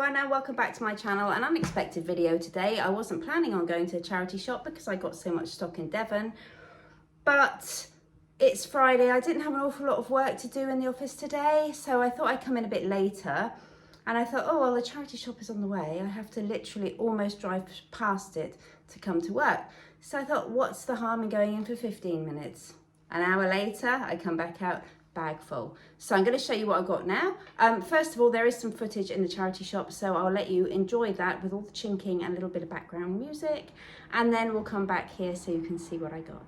everyone and welcome back to my channel. An unexpected video today. I wasn't planning on going to a charity shop because I got so much stock in Devon, but it's Friday. I didn't have an awful lot of work to do in the office today, so I thought I'd come in a bit later, and I thought, oh well, the charity shop is on the way. I have to literally almost drive past it to come to work. So I thought, what's the harm in going in for 15 minutes? An hour later, I come back out, bag full. So I'm going to show you what I got now. First of all, there is some footage in the charity shop, so I'll let you enjoy that with all the chinking and a little bit of background music, and then we'll come back here so you can see what I got.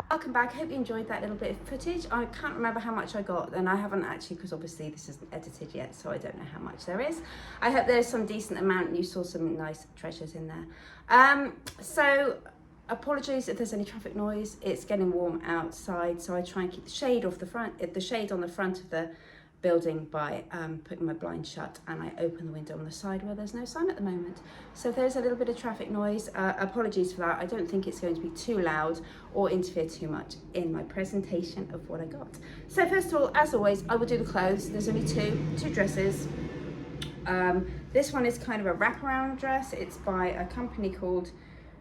Welcome back. I hope you enjoyed that little bit of footage. I can't remember how much I got, and I haven't actually, because obviously this isn't edited yet, so I don't know how much there is. I hope there's some decent amount and you saw some nice treasures in there. So apologies if there's any traffic noise. It's getting warm outside, so I try and keep the shade off the front, the shade on the front of the building by putting my blind shut, and I open the window on the side where there's no sun at the moment. So if there's a little bit of traffic noise, apologies for that. I don't think it's going to be too loud or interfere too much in my presentation of what I got. So first of all, as always, I will do the clothes. There's only two dresses. This one is kind of a wraparound dress. It's by a company called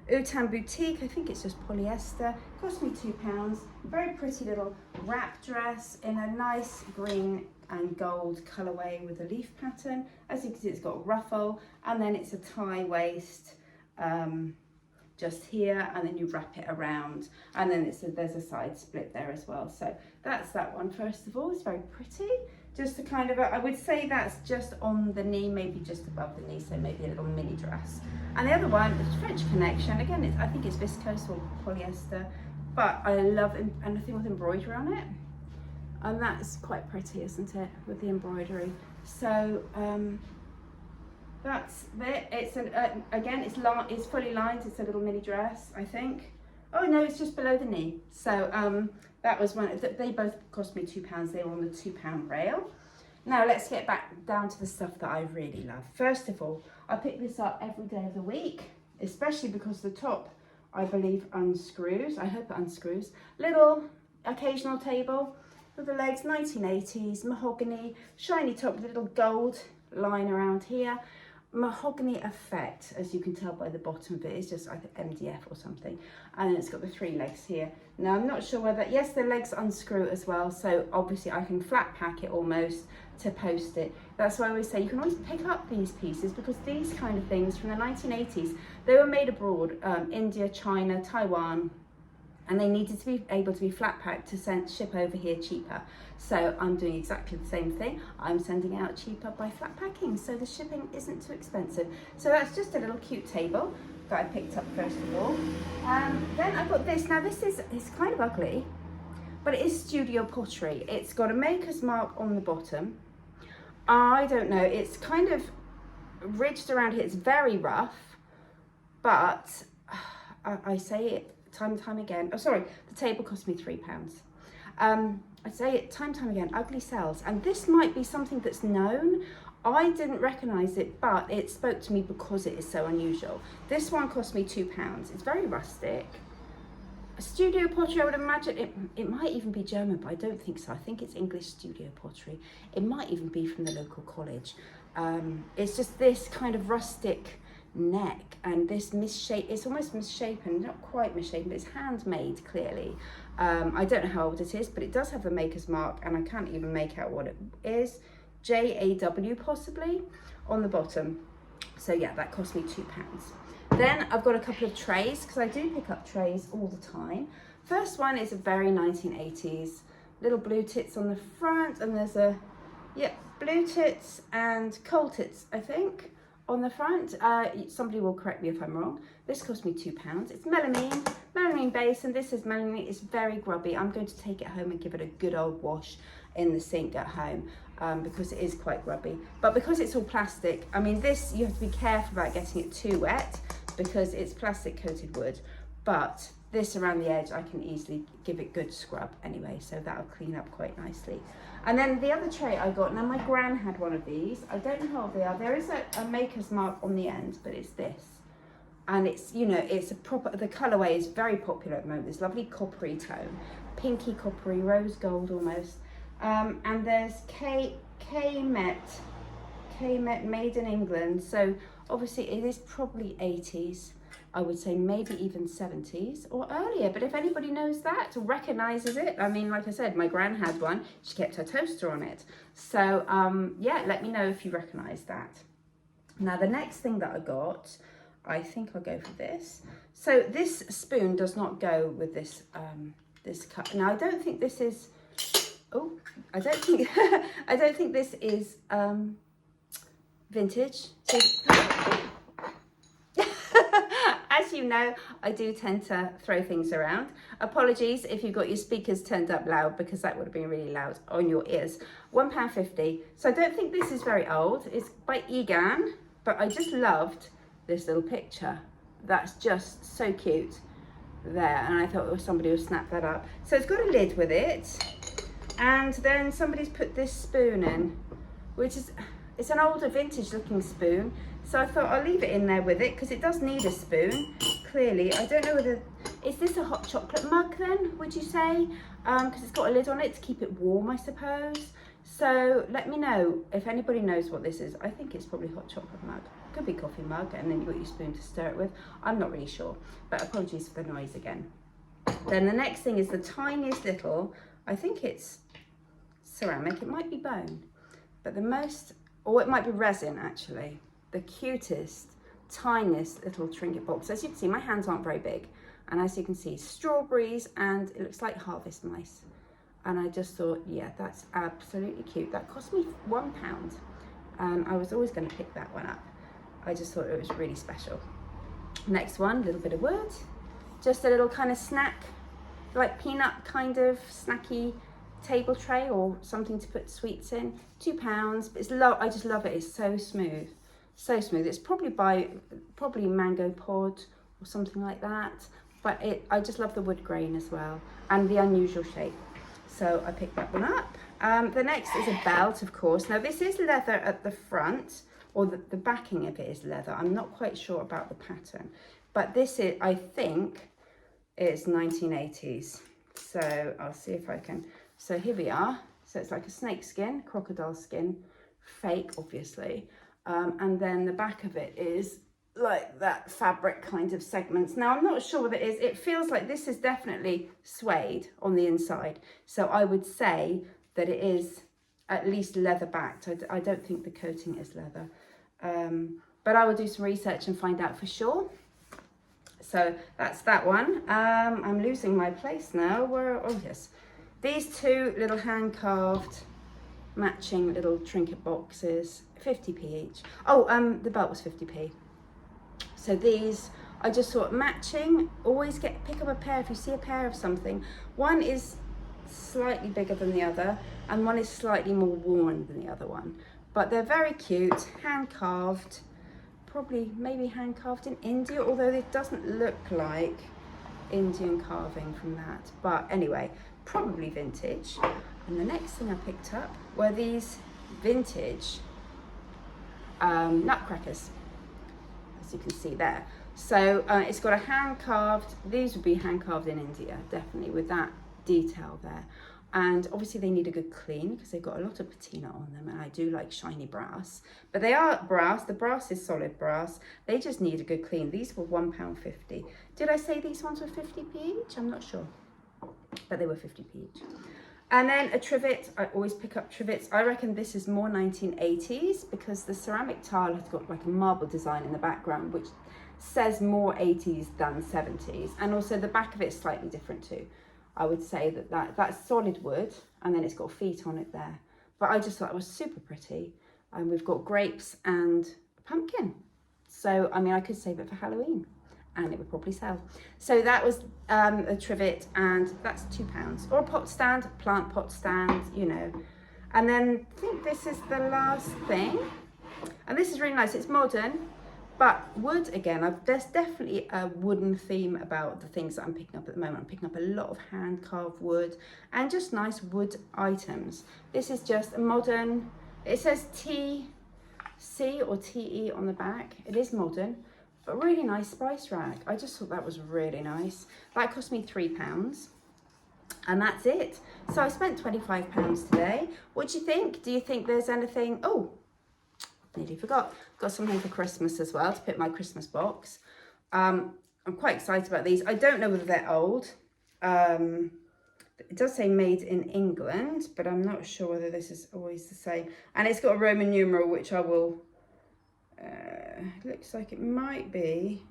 Utan Boutique. I think it's just polyester. It cost me £2. Very pretty little wrap dress in a nice green and gold colorway with a leaf pattern. As you can see, it's got a ruffle, and then it's a tie waist just here, and then you wrap it around, and then there's a side split there as well. So that's that one. First of all, it's very pretty. just to kind of, I would say that's just on the knee, maybe just above the knee, so maybe a little mini dress. And the other one is French Connection. Again, I think it's viscose or polyester, but I love anything with embroidery on it. And that's quite pretty, isn't it, with the embroidery? So that's it. It's again, it's fully lined. It's a little mini dress, I think. Oh no, it's just below the knee. So that was one. They both cost me £2. They were on the £2 rail. Now let's get back down to the stuff that I really love. First of all, I pick this up every day of the week, especially because the top, I believe, unscrews. I hope it unscrews. Little occasional table with the legs, 1980s, mahogany, shiny top with a little gold line around here. Mahogany effect, as you can tell by the bottom of it. It's just, I think, MDF or something. And then it's got the 3 legs here. Now, I'm not sure whether, yes, the legs unscrew as well. So obviously I can flat pack it almost to post it. That's why I always say you can always pick up these pieces, because these kind of things from the 1980s, they were made abroad, India, China, Taiwan, and they needed to be able to be flat packed to ship over here cheaper. So I'm doing exactly the same thing. I'm sending out cheaper by flat packing, so the shipping isn't too expensive. So that's just a little cute table that I picked up first of all. Then I got this. Now it's kind of ugly, but it is studio pottery. It's got a maker's mark on the bottom. I don't know, it's kind of ridged around here. It's very rough, but I say it time and time again. Oh, sorry, the table cost me £3. I say it time and time again, ugly sells. And this might be something that's known. I didn't recognise it, but it spoke to me because it is so unusual. This one cost me £2. It's very rustic. A studio pottery, I would imagine, it might even be German, but I don't think so. I think it's English studio pottery. It might even be from the local college. It's just this kind of rustic neck and this misshapen, it's almost misshapen, not quite misshapen, but it's handmade clearly. I don't know how old it is, but it does have a maker's mark, and I can't even make out what it is. JAW possibly on the bottom. So yeah, that cost me £2. Then I've got a couple of trays, because I do pick up trays all the time. First one is a very 1980s, little blue tits on the front, and there's a, yeah, blue tits and coal tits, I think, on the front. Somebody will correct me if I'm wrong. This cost me £2. It's melamine base, and this is melamine. It's very grubby. I'm going to take it home and give it a good old wash in the sink at home, because it is quite grubby. But because it's all plastic, I mean, this, you have to be careful about getting it too wet, because it's plastic coated wood. But this around the edge, I can easily give it good scrub anyway, so that'll clean up quite nicely. And then the other tray I got, now my gran had one of these. I don't know how old they are. There is a maker's mark on the end, but it's this. And it's, you know, it's a proper, the colourway is very popular at the moment. This lovely coppery tone, pinky coppery, rose gold almost. And there's K-Met made in England. So obviously it is probably 80s. I would say maybe even 70s or earlier. But if anybody knows that or recognises it, I mean, like I said, my gran had one. She kept her toaster on it. So yeah, let me know if you recognise that. Now the next thing that I got, I think I'll go for this. So this spoon does not go with this this cup. Now I don't think this is, oh, I don't think this is vintage. So, as you know, I do tend to throw things around. Apologies if you've got your speakers turned up loud, because that would have been really loud on your ears. £1.50. So I don't think this is very old. It's by Egan, but I just loved this little picture. That's just so cute there, and I thought somebody would snap that up. So it's got a lid with it, and then somebody's put this spoon in, which is, it's an older vintage looking spoon. So I thought I'll leave it in there with it, because it does need a spoon, clearly. I don't know whether, is this a hot chocolate mug then, would you say? Because it's got a lid on it to keep it warm, I suppose. So let me know if anybody knows what this is. I think it's probably hot chocolate mug. Could be coffee mug, and then you've got your spoon to stir it with. I'm not really sure, but apologies for the noise again. Then the next thing is the tiniest little, I think it's ceramic, it might be bone, but the most, or it might be resin actually. The cutest, tiniest little trinket box. As you can see, my hands aren't very big, and as you can see, strawberries, and it looks like harvest mice. And I just thought, yeah, that's absolutely cute. That cost me £1. And I was always going to pick that one up. I just thought it was really special. Next one, a little bit of wood. Just a little kind of snack, like peanut kind of snacky table tray or something to put sweets in. £2, but it's I just love it. It's so smooth, so smooth. It's probably mango pod or something like that. But I just love the wood grain as well and the unusual shape. So I picked that one up. The next is a belt, of course. Now this is leather at the front, or the backing of it is leather. I'm not quite sure about the pattern, but this is, I think, is 1980s. So I'll see if I can. So here we are. So it's like a snake skin, crocodile skin, fake, obviously. And then the back of it is like that fabric kind of segments. Now I'm not sure what it is. It feels like this is definitely suede on the inside. So I would say that it is at least leather backed. I don't think the coating is leather. But I will do some research and find out for sure. So that's that one. I'm losing my place now. Oh yes. These two little hand carved matching little trinket boxes, 50p each. Oh, the belt was 50p. So these, I just thought matching, always pick up a pair if you see a pair of something. One is slightly bigger than the other and one is slightly more worn than the other one. But they're very cute, hand carved, probably maybe hand carved in India, although it doesn't look like Indian carving from that. But anyway, probably vintage. And the next thing I picked up were these vintage nutcrackers, as you can see there. So it's got a hand carved, these would be hand carved in India, definitely, with that detail there. And obviously they need a good clean because they've got a lot of patina on them, and I do like shiny brass. But they are brass, the brass is solid brass. They just need a good clean. These were £1.50. Did I say these ones were 50p each? I'm not sure, but they were 50p each. And then a trivet, I always pick up trivets. I reckon this is more 1980s because the ceramic tile has got like a marble design in the background, which says more 80s than 70s. And also the back of it is slightly different too. I would say that's solid wood, and then it's got feet on it there. But I just thought it was super pretty. And we've got grapes and a pumpkin. So, I mean, I could save it for Halloween and it would probably sell. So that was a trivet, and that's £2. Or a pot stand, plant pot stand, you know. And then I think this is the last thing. And this is really nice. It's modern, but wood again. There's definitely a wooden theme about the things that I'm picking up at the moment. I'm picking up a lot of hand carved wood and just nice wood items. This is just a modern, it says TC or TE on the back. It is modern, but really nice spice rack. I just thought that was really nice. That cost me £3. And that's it. So I spent £25 today. What do you think? Do you think there's anything? Oh, nearly forgot. Got something for Christmas as well to put in my Christmas box. I'm quite excited about these. I don't know whether they're old. It does say made in England, but I'm not sure whether this is always the same. And it's got a Roman numeral, which I will, looks like it might be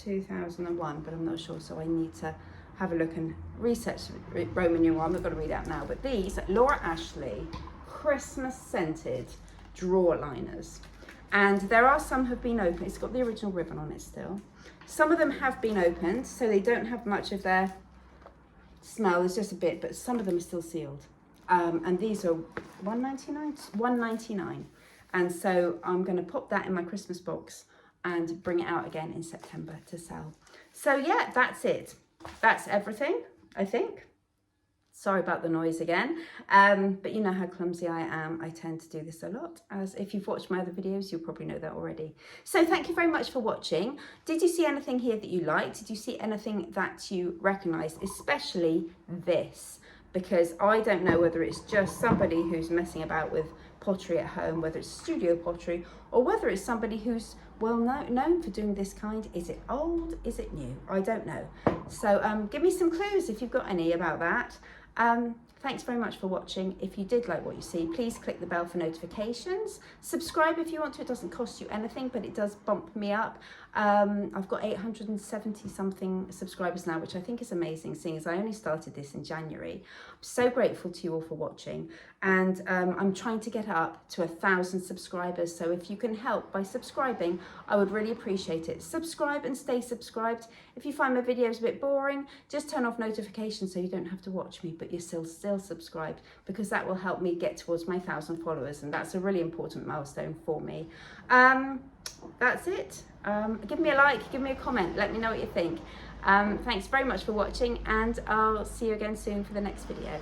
2001, but I'm not sure. So I need to have a look and research Roman numeral. I'm not going to read out now, but these, Laura Ashley Christmas scented drawer liners, and there are some have been opened. It's got the original ribbon on it still. Some of them have been opened, so they don't have much of their smell. There's just a bit, but some of them are still sealed. And these are £1.99, and so I'm going to pop that in my Christmas box and bring it out again in September to sell. So yeah, that's it. That's everything, I think. Sorry about the noise again, but you know how clumsy I am. I tend to do this a lot, as if you've watched my other videos, you'll probably know that already. So thank you very much for watching. Did you see anything here that you liked? Did you see anything that you recognised, especially this? Because I don't know whether it's just somebody who's messing about with pottery at home, whether it's studio pottery, or whether it's somebody who's well known for doing this kind. Is it old? Is it new? I don't know. So give me some clues if you've got any about that. Thanks very much for watching. If you did like what you see, please click the bell for notifications. Subscribe if you want to. It doesn't cost you anything, but it does bump me up. I've got 870 something subscribers now, which I think is amazing, seeing as I only started this in January. I'm so grateful to you all for watching, and I'm trying to get up to 1,000 subscribers. So if you can help by subscribing, I would really appreciate it. Subscribe and stay subscribed. If you find my videos a bit boring, just turn off notifications so you don't have to watch me, but you're still subscribed, because that will help me get towards my 1,000 followers, and that's a really important milestone for me. That's it. Give me a like, give me a comment, let me know what you think. Thanks very much for watching, and I'll see you again soon for the next video.